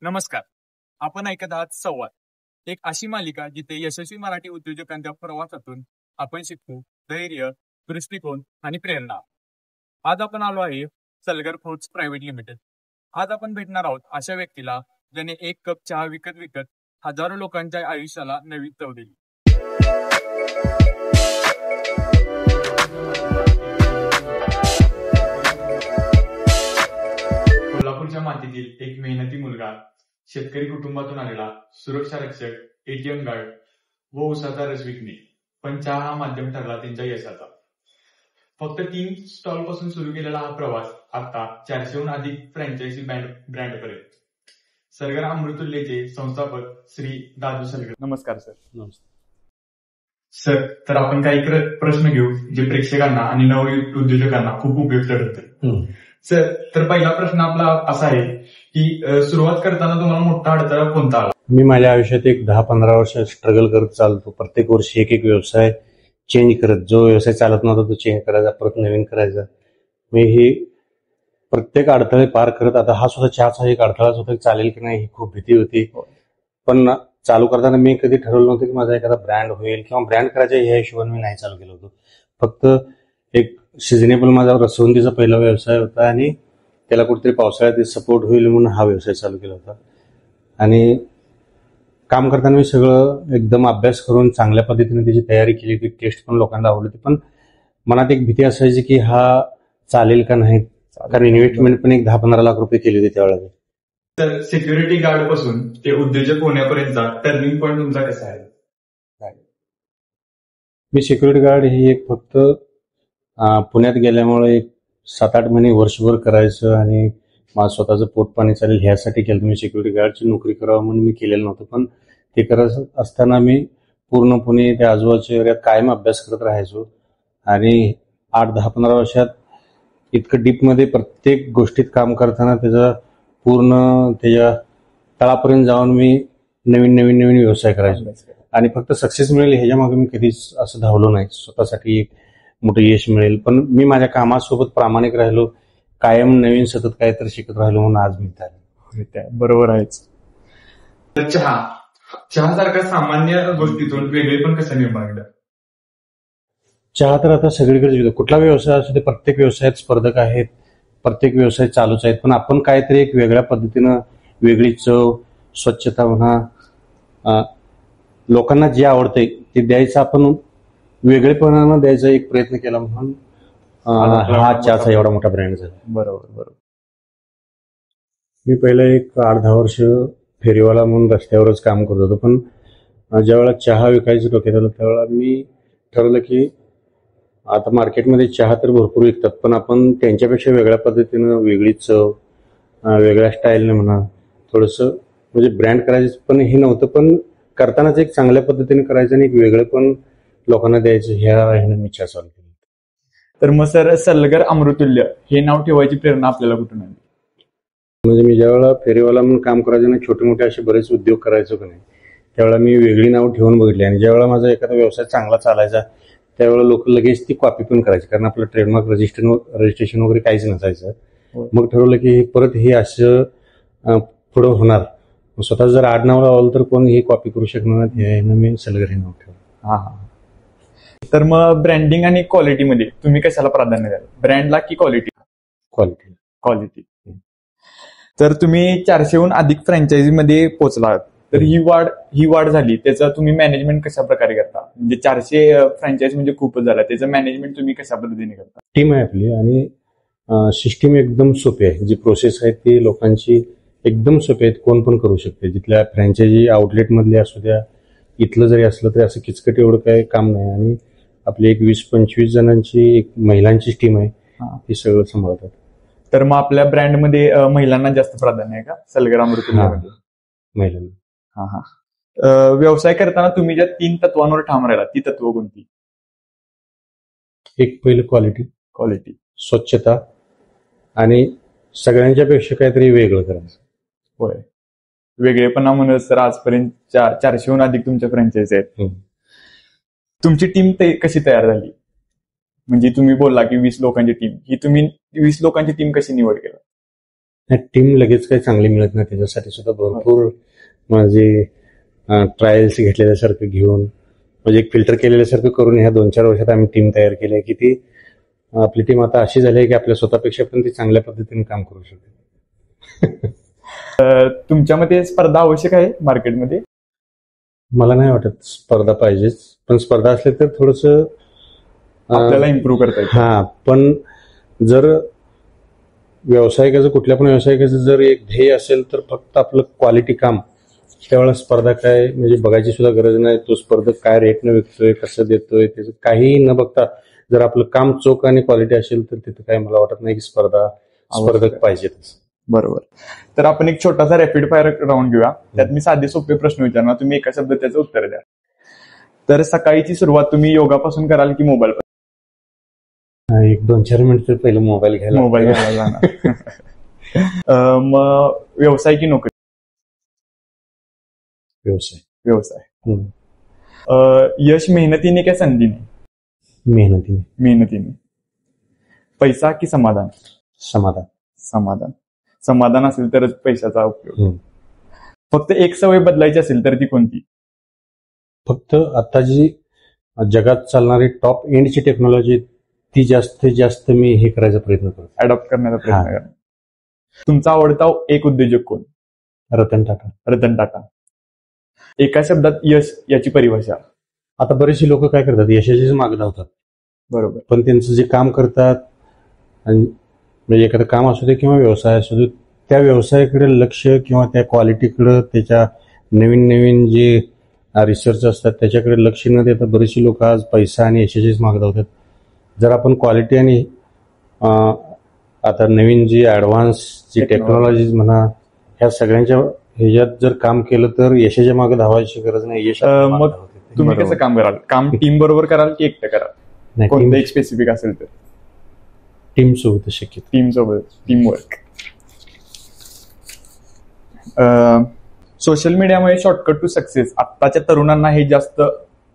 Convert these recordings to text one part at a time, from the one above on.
नमस्कार. आपण ऐकत आहात संवाद, एक अशी मालिका जिथे यशस्वी मराठी उद्योजकांच्या प्रवासातून आपण शिकतो धैर्य, दृष्टिकोन आणि प्रेरणा. आज आपण आलो आहे सलगर फूड्स प्रायव्हेट लिमिटेड. आज आपण भेटणार आहोत अशा व्यक्तीला ज्याने एक कप चहा विकत विकत हजारो लोकांच्या आयुष्याला नवी चव दिली. कोल्हापूरच्या मातीतील एक मेहनती मुलगा, शेतकरी कुटुंबातून आलेला, सुरक्षा रक्षक, एटीएम गार्ड व उसाचा रस विकणे, पण चहा हा माध्यम ठरला त्यांच्या यशाचा. फक्त 3 स्टॉल पासून सुरू केलेला हा प्रवास आता 400हून अधिक फ्रँचायझी ब्रँड पर्यंत. सलगर अमृततुल्यचे संस्थापक श्री दादू सलगर. नमस्कार सर. नमस्कार सर. तर आपण काही प्रश्न घेऊ जे प्रेक्षकांना आणि नव उद्योजकांना खूप उपयुक्त ठरतील. सर, तर पहिला प्रश्न आपला असा आहे की सुरुवात करताना तुम्हाला मोठा अडथळा कोणता आला? मी माझ्या आयुष्यात एक 10-15 वर्ष स्ट्रगल करत चालतो. प्रत्येक वर्षी एक व्यवसाय चेंज करत, जो व्यवसाय चालत नव्हता तो चेंज करायचा, परत नवीन करायचा. मी ही प्रत्येक अडथळे पार करत, आता हा सुद्धा चहाचा एक अडथळाच होता, चालेल की नाही ही खूप भीती होती. पण चालू करताना मी कधी ठरवलं नव्हतं की माझा एखादा ब्रँड होईल किंवा ब्रँड करायच्या ह्या हिशोबाने मी नाही चालू केलं होतं. फक्त एक सिजनेबल माझा रसवंतीचा पहिला व्यवसाय होता आणि त्याला कुठेतरी पावसाळ्यात सपोर्ट होईल म्हणून हा व्यवसाय चालू केला होता. आणि काम करताना मी सगळं एकदम अभ्यास करून चांगल्या पद्धतीने त्याची तयारी केली होती. टेस्ट पण लोकांना आवडली होती, पण मनात एक भीती असायची की हा चालेल का नाही, कारण इन्व्हेस्टमेंट पण एक 10-15 लाख रुपये केली होती त्यावेळेला. तर सिक्युरिटी गार्ड पासून ते उद्योजक होण्यापर्यंतचा टर्निंग पॉईंट तुमचा कसा आहे? मी सिक्युरिटी गार्ड ही एक फक्त पुण्यात गेल्यामुळे एक 7-8 महिने वर्षभर करायचं आणि माझं स्वतःचं पोटपाणी चालेल ह्यासाठी केलं. मी सिक्युरिटी गार्डची नोकरी करावं म्हणून मी केलेलं नव्हतं, पण ते करत असताना मी पूर्णपणे त्या आजूबाजूच्या एरियात कायम अभ्यास करत राहायचो. आणि 8-10-15 वर्षात इतकं डीपमध्ये प्रत्येक गोष्टीत काम करताना त्याचा पूर्ण त्याच्या तळापर्यंत जाऊन मी नवीन व्यवसाय करायचो. आणि फक्त सक्सेस मिळेल ह्याच्या मागे मी कधीच असं धावलो नाही, स्वतःसाठी एक मोठं यश मिळेल. पण मी माझ्या कामासोबत प्रामाणिक राहिलो, कायम नवीन सतत काहीतरी शिकत राहिलो म्हणून आज मी तयार. बरोबर आहेच. चहा सारख्या सामान्य गोष्टीतून वेगळे पण कसं निर्माण केलं? चहा तर आता सगळीकडे कुठला व्यवसाय असू दे, प्रत्येक व्यवसायात स्पर्धक आहेत, प्रत्येक व्यवसाय चालूच आहेत, पण आपण काहीतरी एक वेगळ्या पद्धतीनं वेगळी चव, स्वच्छता म्हणा, लोकांना जे आवडतंय ते द्यायचं, आपण वेगळेपणानं द्यायचा एक प्रयत्न केला म्हणून हा चहाचा एवढा मोठा ब्रँड झाला. बरोबर. मी पहिला एक 8-10 वर्ष फेरीवाला म्हणून रस्त्यावरच काम करत होतो, पण ज्यावेळेला चहा विकायचं डोक्यात आलं त्यावेळेला मी ठरवलं की आता मार्केटमध्ये चहा तर भरपूर विकतात, पण आपण त्यांच्यापेक्षा वेगळ्या पद्धतीनं, वेगळी चव, वेगळ्या स्टाईलने म्हणा, थोडंसं म्हणजे ब्रँड करायचं पण हे नव्हतं, पण करतानाच एक चांगल्या पद्धतीने करायचं आणि एक वेगळं पण लोकांना द्यायचं, ह्याने मी चहा चालू केली. तर मग सर, सलगर अमृततुल्य हे नाव ठेवायची प्रेरणा आपल्याला कुठून आली? म्हणजे मी ज्यावेळेला फेरीवाला म्हणून काम करायचं आणि छोटे मोठे असे बरेच उद्योग करायचो की नाही, त्यावेळेला मी वेगळी नाव ठेवून बघितली. आणि ज्यावेळेला माझा एखादा व्यवसाय चांगला चालायचा त्यावेळेला लोक लगेच ती कॉपी पण करायची, कारण आपलं ट्रेडमार्क रजिस्ट्रेशन वगैरे काहीच नसायचं. मग ठरवलं की परत हे असं पुढं होणार, स्वतः जर आडनाव लावलं तर कोण ही कॉपी करू शकणार नाही, मी सलगर हे नाव ठेवलं. तर मग ब्रँडिंग आणि क्वालिटीमध्ये तुम्ही कशाला प्राधान्य द्याल, ब्रँडला की क्वालिटी? क्वालिटी. तर तुम्ही 400हून अधिक फ्रँचायझीमध्ये पोहोचलात, तर ही वाढ झाली, त्याचं तुम्ही मॅनेजमेंट कशा प्रकारे करता? म्हणजे 400 फ्रँचायझी म्हणजे खूपच झाला, त्याचं मॅनेजमेंट तुम्ही कशा पद्धतीने करता? टीम आहे आपली आणि सिस्टीम एकदम सोपी आहे. जी प्रोसेस आहे ती लोकांची एकदम सोपी आहेत, कोण पण करू शकते. जिथल्या फ्रँचायझी आउटलेटमधले असू द्या, इथलं जरी असलं तरी असं किचकट एवढं काही काम नाही. आणि आपली एक 20-25 जणांची एक महिलांची टीम आहे, हे सगळं सांभाळतात. तर मग आपल्या ब्रँडमध्ये महिलांना जास्त प्राधान्य आहे का सलगर अमृततुल्यमध्ये? महिलांना. व्यवसाय करताना तुम्ही ज्या 3 तत्वांवर ठाम राहिला, ती तत्व कोणती? एक पहिलं क्वालिटी, स्वच्छता आणि सगळ्यांच्या पेक्षा काहीतरी वेगळं करायचं. होय, वेगळेपणा म्हणून तर आजपर्यंत 400हून अधिक तुमच्या फ्रँचायझी आहेत. तुमची टीम कशी तयार झाली? म्हणजे तुम्ही बोलला की 20 लोकांची टीम, ही तुम्ही 20 लोकांची टीम कशी निवड केला? टीम लगेच काही चांगली मिळत नाही, त्याच्यासाठी सुद्धा भरपूर माझे ट्रायल्स घेतलेल्यासारखं घेऊन म्हणजे एक फिल्टर केलेल्यासारखं करून ह्या 2-4 वर्षात आम्ही टीम तयार केली आहे की ती आपली टीम आता अशी झाली आहे की आपल्या स्वतःपेक्षा पण ती चांगल्या पद्धतीने काम करू शकते. तुमच्या मते स्पर्धा आवश्यक आहे मार्केटमध्ये? मला नाही वाटत स्पर्धा पाहिजेच, पण स्पर्धा असली तर थोडस आपल्याला इम्प्रूव्ह करता येईल. हा, पण जर व्यावसायिकाचं कुठल्या पण व्यावसायिकाचं जर एक ध्येय असेल तर फक्त आपलं क्वालिटी काम, त्यावेळेला स्पर्धा काय म्हणजे बघायची सुद्धा गरज नाही. तो स्पर्धक काय रेटनं विकतोय, कसं देतोय, त्याचं काहीही न बघता जर आपलं काम चोख आणि क्वालिटी असेल तर तिथं काय मला वाटत नाही की स्पर्धक पाहिजेतच. बरोबर. तर आपण एक छोटासा रॅपिड फायर राऊंड घेऊया. त्यात मी साधे सोपे प्रश्न विचारणार, तुम्ही एका शब्दात त्याचं उत्तर द्या. तर सकाळीची सुरुवात तुम्ही योगापासून कराल की मोबाईल? 1-2-4 मिनिट तर पहिलं मोबाईल घ्यायला जाणार. मग व्यवसाय की नोकरी? व्यवसाय. यश मेहनतीने का संधीने? मेहनतीने. पैसा की समाधान? समाधान असेल तरच पैशाचा उपयोग. फक्त एक सवय बदलायची असेल तर ती कोणती? फक्त आता जी जगात चालणारी टॉप एंडची टेक्नॉलॉजी ती जास्तीत जास्त मी हे करायचा प्रयत्न करतो, अडॉप्ट करण्याचा प्रयत्न करतो. तुमचा आवडता एक उद्योजक कोण? रतन टाटा. एका शब्दात यश याची परिभाषा? आता बरेचसे लोक काय करतात, यशाचीच माग धावतात. बरोबर. पण त्यांचं जे काम करतात म्हणजे एखादं काम असू दे किंवा व्यवसाय असू दे, त्या व्यवसायाकडे लक्ष किंवा त्या क्वालिटीकडे, त्याच्या नवीन जे रिसर्च असतात त्याच्याकडे लक्ष न देता बरेचसे लोक आज पैसा आणि यशाचीच माग धावतात. जर आपण क्वालिटी आणि आता नवीन जी ऍडव्हान्स जी टेक्नॉलॉजी म्हणा, ह्या सगळ्यांच्या ह्याच्यात जर काम केलं तर यशाच्या मागे धावायची गरज नाही. यश मग तुम्ही कसं काम कराल? काम टीम बरोबर कराल की एकटं कराल? कोणतं एक स्पेसिफिक असेल तर? टीम सोबत शक्य. Team work. सोशल मीडियामुळे शॉर्टकट टू सक्सेस, आत्ताच्या तरुणांना हे जास्त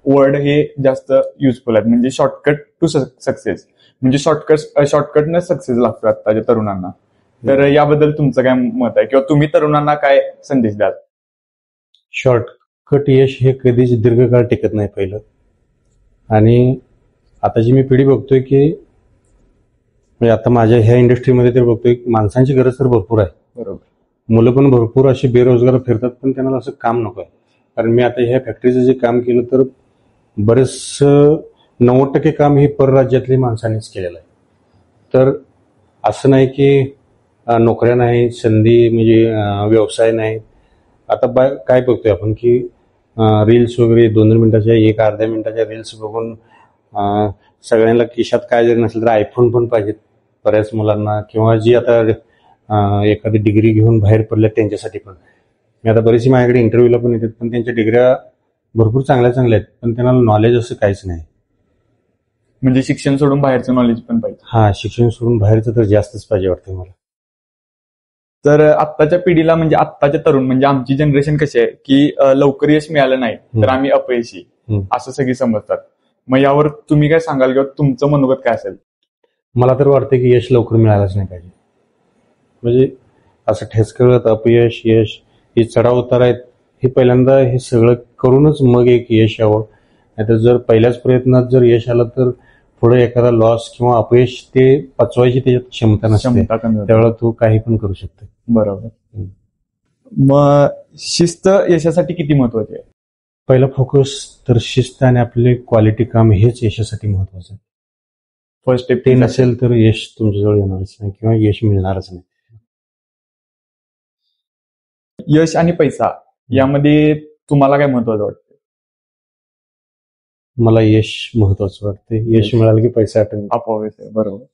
वर्ड हे जास्त युजफुल आहेत. म्हणजे शॉर्टकट टू सक्सेस म्हणजे शॉर्टकटनं सक्सेस लागतो आत्ताच्या तरुणांना. तर याबद्दल तुमचं काय मत आहे किंवा तुम्ही तरुणांना काय संदेश द्याल? शॉर्टकट यश हे कधीच दीर्घकाळ टिकत नाही पहिलं. आणि आता जी मी पिढी बघतोय की म्हणजे आता माझ्या ह्या इंडस्ट्रीमध्ये तर बघतोय माणसांची गरज तर भरपूर आहे. बरोबर. मुलं पण भरपूर अशी बेरोजगार फिरतात, पण त्यांना असं काम नको आहे. कारण मी आता ह्या फॅक्टरीचं जे काम केलं तर बरेच 90% काम हे परराज्यातली माणसांनीच केलेलं आहे. तर असं नाही की नोकऱ्या नाही, संधी म्हणजे व्यवसाय नाही. आता काय बघतोय आपण की रील्स वगैरे 2 मिनिटाच्या 1-अर्ध्या मिनिटाच्या रील्स बघून सगळ्यांना खिशात काय जरी नसेल तर आयफोन पण पाहिजेत बऱ्याच मुलांना, किंवा जी आता एखादी डिग्री घेऊन बाहेर पडल्या त्यांच्यासाठी पण. मी आता बरीचशी माझ्याकडे इंटरव्ह्यूला पण येतात, पण त्यांच्या डिग्र्या भरपूर चांगल्या आहेत, पण त्यांना नॉलेज असं काहीच नाही. म्हणजे शिक्षण सोडून बाहेरचं नॉलेज पण पाहिजे. हा, शिक्षण सोडून बाहेरचं तर जास्तच पाहिजे वाटतं मला. तर आत्ताच्या पिढीला म्हणजे आत्ताच्या तरुण म्हणजे आमची जनरेशन कशी आहे की लवकर यश मिळालं नाही तर आम्ही अपयशी असं सगळी समजतात. मग यावर तुम्ही काय सांगाल किंवा तुमचं मनोगत काय असेल? मला तर वाटतं की यश लवकर मिळालंच नाही पाहिजे. म्हणजे असं ठेचकळत अपयश यश हे चढाव उतार आहेत, हे पहिल्यांदा हे सगळं करूनच मग एक यश यावं. नाहीतर जर पहिल्याच प्रयत्नात जर यश आलं तर पुढे एखादा लॉस किंवा अपयश ते पचवायची त्याच्यात क्षमता नसते, त्यावेळेला तू काही पण करू शकतो. बरोबर. मग शिस्त यशासाठी किती महत्वाची आहे? पहिला फोकस तर शिस्त आणि आपले क्वालिटी काम हेच यशासाठी महत्वाचं आहे. फर्स्ट स्टेप ते नसेल तर यश तुमच्याजवळ येणारच नाही किंवा यश मिळणारच नाही. यश आणि पैसा यामध्ये तुम्हाला काय महत्वाचं वाटतं? मला यश महत्वाचं वाटतं. यश मिळालं की पैसा आपोआप. बरोबर.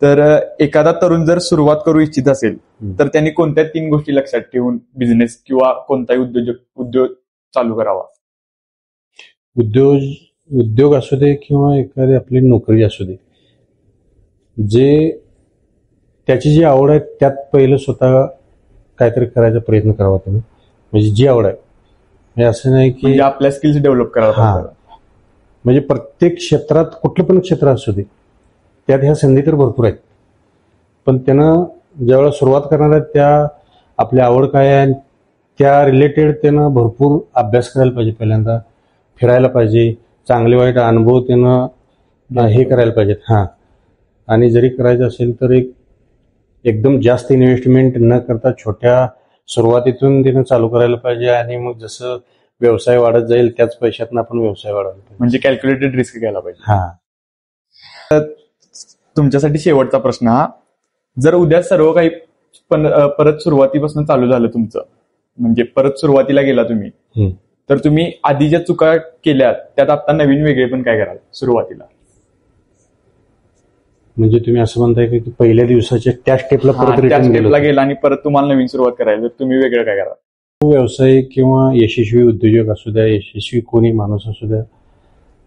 तर एखादा तरुण जर सुरुवात करू इच्छित असेल तर त्यांनी कोणत्या 3 गोष्टी लक्षात ठेवून बिझनेस किंवा कोणताही उद्योग चालू करावा? उद्योग असू दे किंवा एखादी आपली नोकरी असू दे, जे त्याची जी आवड आहे त्यात पहिलं स्वतः काहीतरी करायचा प्रयत्न करावा तुम्ही. म्हणजे जी आवड आहे, असं नाही की म्हणजे आपल्या स्किल्स डेव्हलप करावा. म्हणजे प्रत्येक क्षेत्रात कुठलं पण क्षेत्र असू दे त्यात ह्या संधी तर भरपूर आहेत, पण त्यानं ज्यावेळेला सुरुवात करणार आहेत त्या आपली आवड काय आहे त्या रिलेटेड त्यानं भरपूर अभ्यास करायला पाहिजे. पहिल्यांदा फिरायला पाहिजे, चांगले वाईट अनुभव त्यानं हे करायला पाहिजेत. हां, आणि जरी करायचं असेल तर एकदम जास्त इन्व्हेस्टमेंट न करता छोट्या सुरुवातीतून त्यानं चालू करायला पाहिजे आणि मग जसं व्यवसाय वाढत जाईल त्याच पैशातून आपण व्यवसाय वाढवला पाहिजे. म्हणजे कॅल्क्युलेटेड रिस्क घ्यायला पाहिजे. हां, तुमच्यासाठी शेवटचा प्रश्न हा, जर उद्या सर्व काही परत सुरुवातीपासून चालू झालं तुमचं, म्हणजे परत सुरुवातीला गेला तुम्ही, तर तुम्ही आधी ज्या चुका केल्या त्यात आता नवीन वेगळे पण काय कराल सुरुवातीला? म्हणजे तुम्ही असं म्हणताय की पहिल्या दिवसाच्या त्या स्टेपला परत त्या रिटर्न स्टेपला गेला आणि परत तुम्हाला नवीन सुरुवात करायला, तर तुम्ही वेगळं काय कराल? व्यवसाय किंवा यशस्वी उद्योजक असू द्या, यशस्वी कोणी माणूस असू द्या,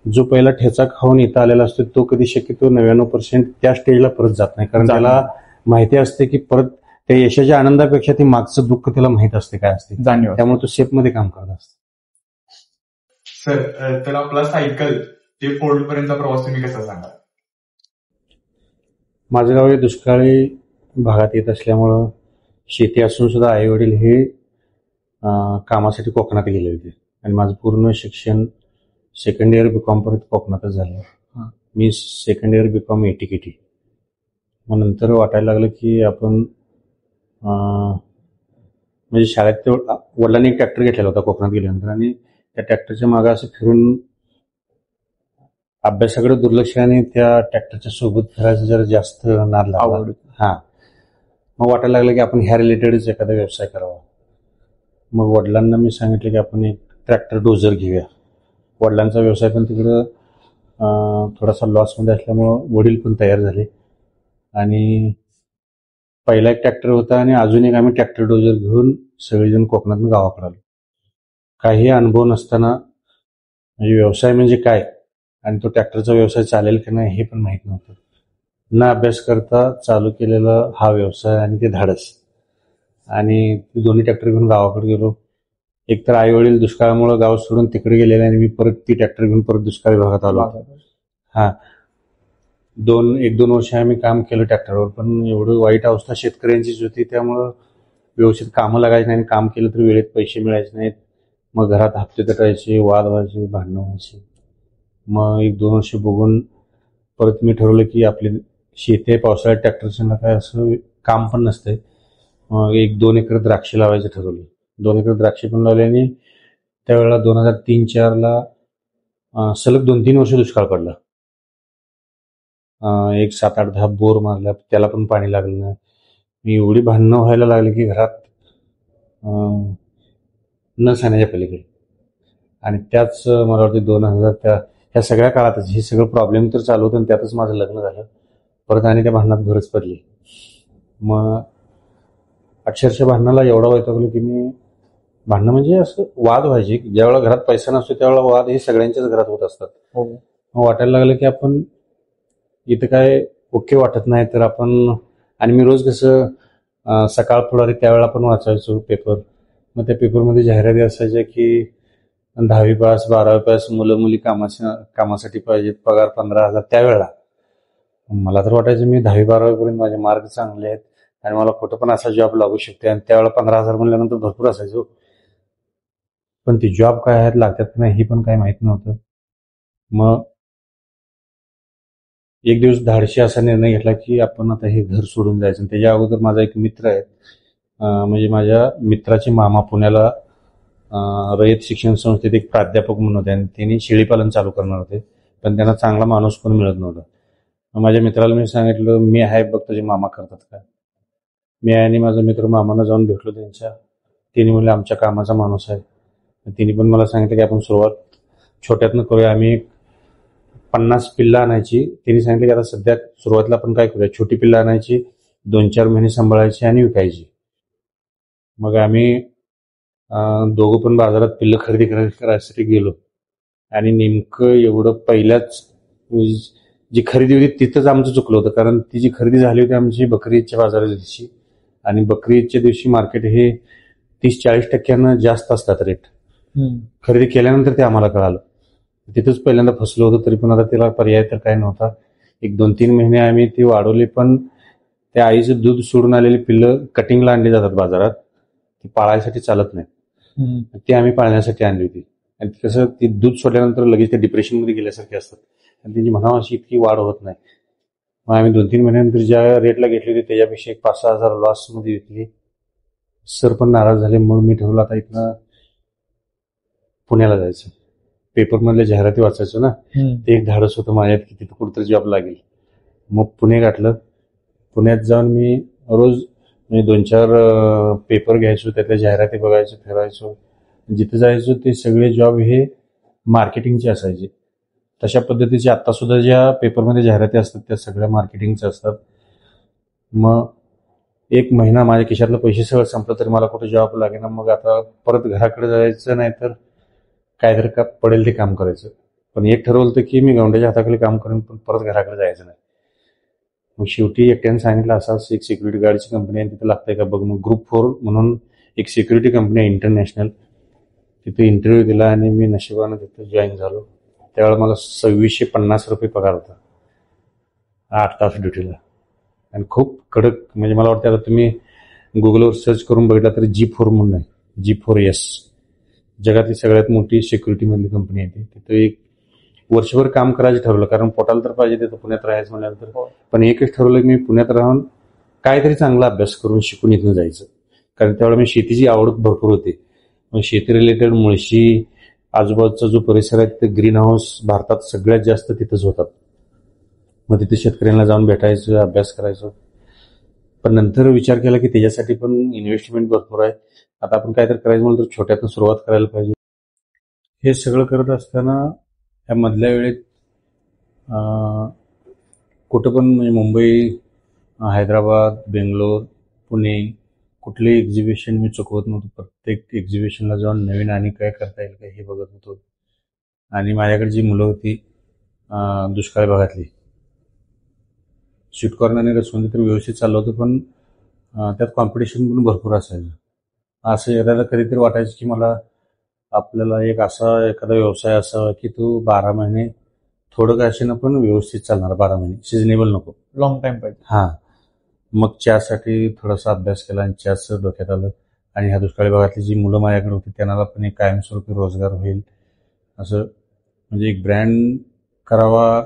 जो पहिला ठेचा खाऊन इथं आलेला असतो तो कधी शक्यतो 99% त्या स्टेजला परत जात नाही. कारण त्याला माहिती असते की परत त्या यशाच्या आनंदापेक्षा ते मागचं दुःख त्याला माहित असते काय असते, जाणीव. त्यामुळे तो सेफमध्ये काम करत असतो. सर, तर आपला सायकल ते फोल्ड पर्यंतचा प्रवास तुम्ही कसा सांगाल? माझं गाव हे दुष्काळी भागात येत असल्यामुळं शेती असून सुद्धा आई वडील हे कामासाठी कोकणात गेले होते आणि माझं पूर्ण शिक्षण सेकंड इयर बीकॉम पर्यंत कोकणातच झालं. मी सेकंड इयर बीकॉम ATKT. मग नंतर वाटायला लागलं की आपण म्हणजे शाळेत वडिलांनी एक ट्रॅक्टर घेतलेला होता कोकणात गेल्यानंतर आणि त्या ट्रॅक्टरच्या मागे असं फिरून अभ्यासाकडे दुर्लक्ष आणि त्या ट्रॅक्टरच्या सोबत फिरायचं जरा जास्त नाद लागला. हां, मग वाटायला लागलं की आपण ह्या रिलेटेडच एखादा व्यवसाय करावा. मग वडिलांना मी सांगितलं की आपण एक ट्रॅक्टर डोजर घेऊया. वडिलांचा व्यवसाय पण तिकडं थोडासा लॉसमध्ये असल्यामुळं वडील पण तयार झाले आणि पहिला एक ट्रॅक्टर होता आणि अजून एक आम्ही ट्रॅक्टर डोजर घेऊन सगळेजण कोकणातून गावाकडे आलो. काही अनुभव नसताना म्हणजे व्यवसाय म्हणजे काय आणि तो ट्रॅक्टरचा व्यवसाय चालेल की नाही हे पण माहीत नव्हतं. न अभ्यास करता चालू केलेला हा व्यवसाय आणि ते धाडस आणि दोन्ही ट्रॅक्टर घेऊन गावाकडे गेलो. एकतर आई वडील दुष्काळामुळे गाव सोडून तिकडे गेलेले आणि मी परत ती ट्रॅक्टर घेऊन परत दुष्काळी भागात आलो. हां, 1-2 वर्ष आम्ही काम केलं ट्रॅक्टरवर, पण एवढं वाईट अवस्था शेतकऱ्यांचीच होती. त्यामुळं व्यवस्थित कामं लागायची नाही आणि काम केलं तर वेळेत पैसे मिळायचे नाहीत. मग घरात हप्ते तटायचे, वाद व्हायचे, भांडणं व्हायची. मग 1-2 वर्ष बघून परत मी ठरवलं की आपली शेती आहे, पावसाळ्यात ट्रॅक्टरचं काय असं काम पण नसतंय. मग 1-2 एकर द्राक्षे लावायचं ठरवलं. 2 एकर द्राक्षे पण लावले आणि त्यावेळेला 2003-04ला सलग 2-3 वर्ष दुष्काळ पडला. एक 7-8-10 बोर मारल्या, त्याला पण पाणी लागलं नाही. मी एवढी भांडणं व्हायला लागली की घरात न सांगण्याच्या पलीकडे. आणि त्याच मला वाटतं 2000 त्या सगळ्या काळातच हे सगळं प्रॉब्लेम तर चालू होतं आणि त्यातच माझं लग्न झालं. परत आणि त्या भांडणात भरच पडली. मग अक्षरशः भांडणाला एवढा वैतागलो की मी भांडणं म्हणजे असं वाद व्हायचे. ज्यावेळेला घरात पैसा नसतो त्यावेळेला वाद हे सगळ्यांच्याच घरात होत असतात. मग वाटायला लागलं की आपण इथं काय ओके वाटत नाही तर आपण, आणि मी रोज कसं सकाळ पुढारी त्यावेळेला आपण वाचायचो पेपर. मग त्या पेपरमध्ये जाहिराती असायच्या की 10वी पास 12वी पास मुलं मुली कामासाठी पाहिजेत, पगार 15,000. त्यावेळेला मला तर वाटायचं मी 10वी 12वी पर्यंत माझे मार्क चांगले आहेत आणि मला कुठं पण असा जॉब लागू शकते. आणि त्यावेळेला 15,000 म्हणल्यानंतर भरपूर असायचो. पण ते जॉब काय आहेत लागतात की नाही ही पण काही माहित नव्हतं. मग एक दिवस धाडशी असा निर्णय घेतला की आपण आता हे घर सोडून जायचं. त्याच्या अगोदर माझा एक मित्र आहे, म्हणजे माझ्या मित्राचे मामा पुण्याला रयत शिक्षण संस्थेत एक प्राध्यापक म्हणून होते आणि त्यांनी शेळीपालन चालू करणार होते, पण त्यांना चांगला माणूस पण मिळत नव्हता. माझ्या मित्राला मी सांगितलं मी आहे बघ तुझे मामा करतात काय. मी आणि माझा मित्र मामांना जाऊन भेटलो त्यांच्या. त्यांनी म्हणले आमच्या कामाचा माणूस आहे. तिने पण मला सांगितलं की आपण सुरुवात छोट्यातनं करूया. आम्ही 50 पिल्लं आणायची. त्यांनी सांगितलं की आता सध्या सुरुवातीला आपण काय करूया, छोटी पिल्लं आणायची, 2-4 महिने सांभाळायची आणि विकायची. मग आम्ही दोघं पण बाजारात पिल्लं खरेदी करायसाठी गेलो आणि नेमकं एवढं पहिल्याच जी खरेदी होती तिथंच आमचं चुकलं होतं. कारण ती जी खरेदी झाली होती आमची बकरी ईदच्या बाजाराच्या दिवशी, आणि बकरी ईदच्या दिवशी मार्केट हे 30-40% जास्त असतात रेट. खरेदी केल्यानंतर ते आम्हाला कळालं. तिथंच पहिल्यांदा फसलो होतो. तरी पण आता त्याला पर्याय तर काय नव्हता. 1-2-3 महिने आम्ही ती वाढवली, पण त्या आईचं दूध सोडून आलेली पिल्लं कटिंगला आणली जातात बाजारात, ती पाळायसाठी चालत नाही. ती आम्ही पाळण्यासाठी आणली होती. आणि कसं ती दूध सोडल्यानंतर लगेच ते डिप्रेशनमध्ये गेल्यासारखे असतात आणि त्यांची म्हणावं अशी इतकी वाढ होत नाही. मग आम्ही 2-3 महिन्यानंतर ज्या रेटला घेतली होती त्याच्यापेक्षा 5-6 हजार लॉसमध्ये विकली. सर पण नाराज झाले. मग मी ठरवलं आता इथनं पुण्याला जायचं. पेपरमधल्या जाहिराती वाचायचो ना, ते एक धाडस होतं माझ्यात की तिथं कुठेतरी जॉब लागेल. मग पुणे गाठलं. पुण्यात जाऊन मी रोज 2-4 पेपर घ्यायचो, त्यातल्या जाहिराती बघायचो, फिरायचो. जिथे जायचो ते सगळे जॉब हे मार्केटिंगचे असायचे. तशा पद्धतीचे आता सुद्धा ज्या पेपरमध्ये जाहिराती असतात त्या सगळ्या मार्केटिंगच्या असतात. मग 1 महिना माझ्या खिशातलं पैसे सगळं संपलं तरी मला कुठे जॉब लागेना. मग आता परत घराकडे जायचं नाही तर काहीतरी का पडेल ते काम करायचं. पण एक ठरवलं होतं की मी गवंड्याच्या हाताखाली काम करेन, पण परत घराकडे जायचं नाही. मग शेवटी एकट्याने सांगितलं असाच एक सिक्युरिटी गार्डची कंपनी आहे, तिथे लागतंय का बघ. मग ग्रुप 4 म्हणून एक सिक्युरिटी कंपनी आहे इंटरनॅशनल, तिथे इंटरव्ह्यू दिला आणि मी नशिबानं तिथे जॉईन झालो. त्यावेळेला मला 2650 रुपये पगार होता 8 तास ड्युटीला. आणि खूप कडक, म्हणजे मला वाटतं आता तुम्ही गुगलवर सर्च करून बघितला तरी G4 म्हणून आहे, G4S जगातली सगळ्यात मोठी सिक्युरिटीमधली कंपनी आहे ती. तिथं एक वर्षभर काम करायचं ठरवलं, कारण पोटाला तर पाहिजे तिथं पुण्यात राहायचं म्हटल्यानंतर. पण एकच ठरवलं की मी पुण्यात राहून काहीतरी चांगला अभ्यास करून शिकून इथनं जायचं. कारण त्यावेळेला मी शेतीची आवड भरपूर होती. मग शेती रिलेटेड मुळशी आजूबाजूचा जो परिसर आहे तिथे ग्रीन हाऊस भारतात सगळ्यात जास्त तिथंच होतात. मग तिथे शेतकऱ्यांना जाऊन भेटायचं, अभ्यास करायचो. पण नंतर विचार केला की त्याच्यासाठी पण इन्व्हेस्टमेंट भरपूर आहे. आता आपण काहीतरी करायचं म्हणलं तर छोट्यातून सुरुवात करायला पाहिजे. हे सगळं करत असताना या मधल्या वेळेत कुठं पण म्हणजे मुंबई, हैदराबाद, बेंगलोर, पुणे कुठली एक्झिबिशन मी चुकवत नव्हतो. प्रत्येक एक्झिबिशनला जाऊन नवीन आणि काय करता येईल का हे बघत होतो. आणि माझ्याकडे जी मुलं होती दुष्काळ भागातली, स्वीट कॉर्न आणि रसवंती तर व्यवस्थित चाललं होतं, पण त्यात कॉम्पिटिशन पण भरपूर असायचं. असं एखादा कधीतरी वाटायचं की मला आपल्याला एक असा एखादा व्यवसाय असावा की तो 12 महिने थोडं का असे ना पण व्यवस्थित चालणार, 12 महिने सिजनेबल नको, लॉंग टाइम पाहिजे. हां. मग चहासाठी थोडासा अभ्यास केला आणि चहाचं डोक्यात आलं. आणि ह्या दुष्काळी भागातली जी मुलं माझ्याकडे होती त्यांना पण एक कायमस्वरूपी रोजगार होईल असं, म्हणजे एक ब्रँड करावा,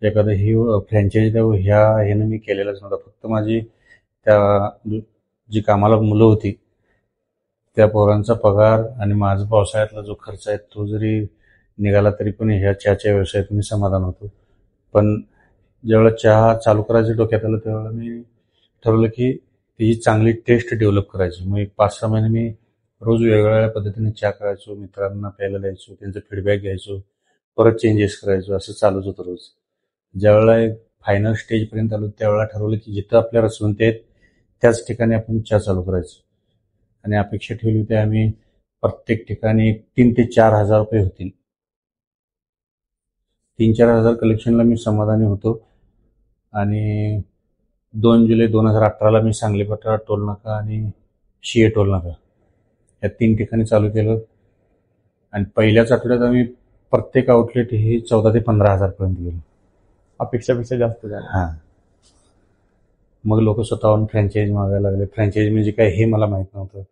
एखादं ही फ्रँचायझी द्यावं, ह्यानं मी केलेलंच नव्हतं. फक्त माझी त्या जी कामाला मुलं होती त्या पोरांचा पगार आणि माझा पावसाळ्यातला जो खर्च आहे तो जरी निघाला तरी पण ह्या चहाच्या व्यवसायात मी समाधान होतो. पण ज्यावेळेला चहा चालू करायचं डोक्यात आलं त्यावेळेला मी ठरवलं की त्याची चांगली टेस्ट डेव्हलप करायची. मग 5-6 महिने मी रोज वेगवेगळ्या पद्धतीने चहा करायचो, मित्रांना प्यायला द्यायचो, त्यांचा फीडबॅक घ्यायचो, परत चेंजेस करायचो, असं चालूच होतं रोज. ज्यावेळेला एक फायनल स्टेजपर्यंत आलो त्यावेळेला ठरवलं की जिथं आपल्या रसवंती आहेत त्याच ठिकाणी आपण चहा चालू करायचं. आणि अपेक्षा ठेवली होती आम्ही प्रत्येक ठिकाणी 3,000 ते 4,000 रुपये होतील. 3-4 हजार कलेक्शनला मी समाधानी होतो. आणि 2 जुलै 2018ला मी सांगली पठार टोल नाका आणि शिये टोल नाका या 3 ठिकाणी चालू केलं. आणि पहिल्याच आठवड्यात आम्ही प्रत्येक आउटलेट ही 14,000 ते 15,000 पर्यंत गेलो. अपेक्षापेक्षा जास्त झालं. हां. मग लोक स्वतःहून फ्रँचाईज मागायला लागले. फ्रँचाईज म्हणजे काय हे मला माहीत नव्हतं.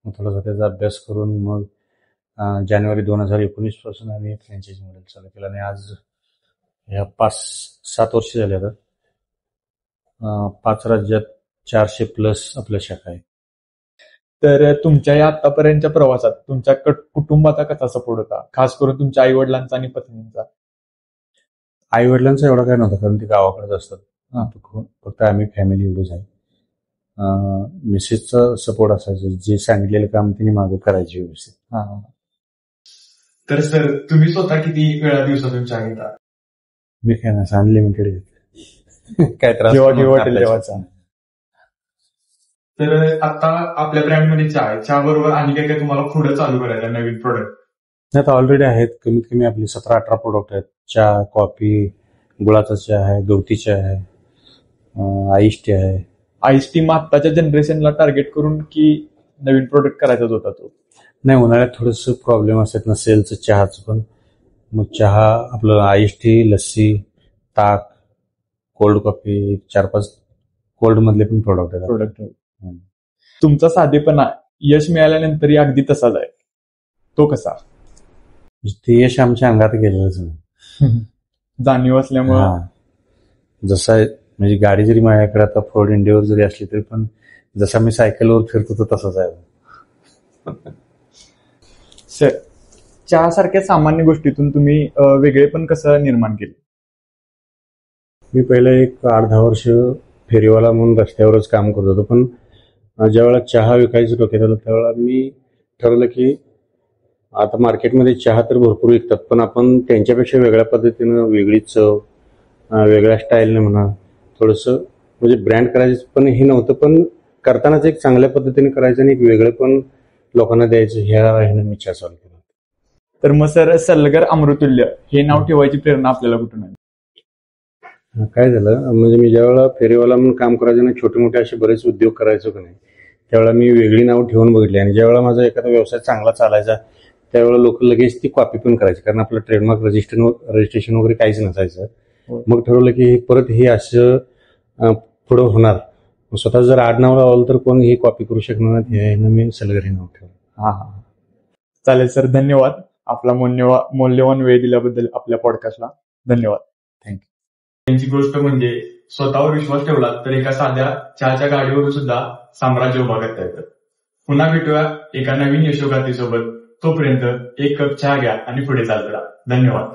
मग थोडासा त्याचा अभ्यास करून मग जानेवारी 2019 पासून आम्ही फ्रँचाईज मॉडेल चालू केलं. आणि आज ह्या 5-7 वर्ष झाले आता 5 राज्यात 400+ आपल्या शाखा आहे. तर तुमच्या या आतापर्यंतच्या प्रवासात तुमच्या कुटुंबाचा कसा सपोर्ट होता, खास करून तुमच्या आई वडिलांचा आणि पत्नींचा? आई वडिलांचा एवढा काय नव्हता कारण ते गावाकडेच असतात. फक्त आम्ही फॅमिली एवढंच आहे. मिसेसचा सपोर्ट असायचं, जे सांगितलेलं काम तिने मागं करायची व्यवस्थित. तर सर तुम्ही स्वतः किती वेळा दिवसातून चहा घेता? मी काय ना अनलिमिटेड घेतो. काय त्रास जेव्हा वाटेल तेव्हाचा. तर आता आपल्या ब्रँडमध्ये चहा आहे, चहा बरोबर आणि काय काय तुम्हाला पुढे चालू करायचं नवीन प्रोडक्ट? आता ऑलरेडी आहेत, कमीत कमी आपली 17-18 प्रोडक्ट आहेत. चहा, कॉफी, गुळाचा चहा आहे, गवती चहा आहे, आईस टी आहे. आईस टी आत्ताच्या जनरेशनला टार्गेट करून की नवीन प्रोडक्ट करायचाच होता तो? नाही, उन्हाळ्यात थोडंसं प्रॉब्लेम असतात ना सेलचं चहाचं पण. मग चहा आपलं आईस टी, लस्सी, ताक, कोल्ड कॉफी 4-5 कोल्ड मधले पण प्रोडक्ट आहेत. प्रोडक्ट. तुमचा साधेपणा यश मिळाल्यानंतरही अगदी तसाच आहे, तो कसा? ते यश आमच्या अंगात गेलेलंच नाही. जाणीव असल्यामुळे. हा. जसं आहे, म्हणजे गाडी जरी माझ्याकडे आता फोर्ड इंडियावर जरी असली तरी पण जसा मी सायकलवर फिरतो तर तसंच आहे. सर, चहासारख्या सामान्य गोष्टीतून तुम्ही वेगळेपण कसं निर्माण केले? मी पहिले एक 8-10 वर्ष फेरीवाला म्हणून रस्त्यावरच काम करत होतो, पण ज्यावेळेला चहा विकायचं डोक्यात आलं त्यावेळेला मी ठरवलं की आता मार्केटमध्ये चहा तर भरपूर विकतात, पण आपण त्यांच्यापेक्षा वेगळ्या पद्धतीनं, वेगळी चव, वेगळ्या स्टाईलने म्हणा, थोडंसं म्हणजे ब्रँड करायचं पण हे नव्हतं, पण करतानाच एक चांगल्या पद्धतीने करायचं आणि एक वेगळं पण लोकांना द्यायचं ह्या ह्यानं मी चहा चालू केला. तर मग सर, सलगर अमृतुल्य हे नाव ठेवायची प्रेरणा आपल्याला कुठून आली? काय झालं, म्हणजे मी ज्यावेळेला फेरीवाला म्हणून काम करायचो ना, छोटे मोठे असे बरेच उद्योग करायचो की नाही, त्यावेळेला मी वेगळी नावं ठेवून बघितली. आणि ज्यावेळेला माझा एखादा व्यवसाय चांगला चालायचा त्यावेळेला लोक लगेच ती कॉपी पण करायची, कारण आपलं ट्रेडमार्क रजिस्ट्रेशन वगैरे काहीच नसायचं. मग ठरवलं की परत हे असं पुढं होणार, स्वतः जर आडनाव लावलं तर कोण ही कॉपी करू शकणार नाही, ह्यानं मी सलगर हे नाव ठेवलं. हा. चालेल सर, धन्यवाद. आपला मौल्यवान वेळ दिल्याबद्दल आपल्या पॉडकास्टला धन्यवाद. त्यांची गोष्ट म्हणजे स्वतःवर विश्वास ठेवला तर एका साध्या चहाच्या गाडीवर सुद्धा साम्राज्य उभा करता येतं. पुन्हा भेटूया एका नवीन यशोगाथेसोबत. तोपर्यंत एक कप चहा घ्या आणि पुढे चालत राहा. धन्यवाद.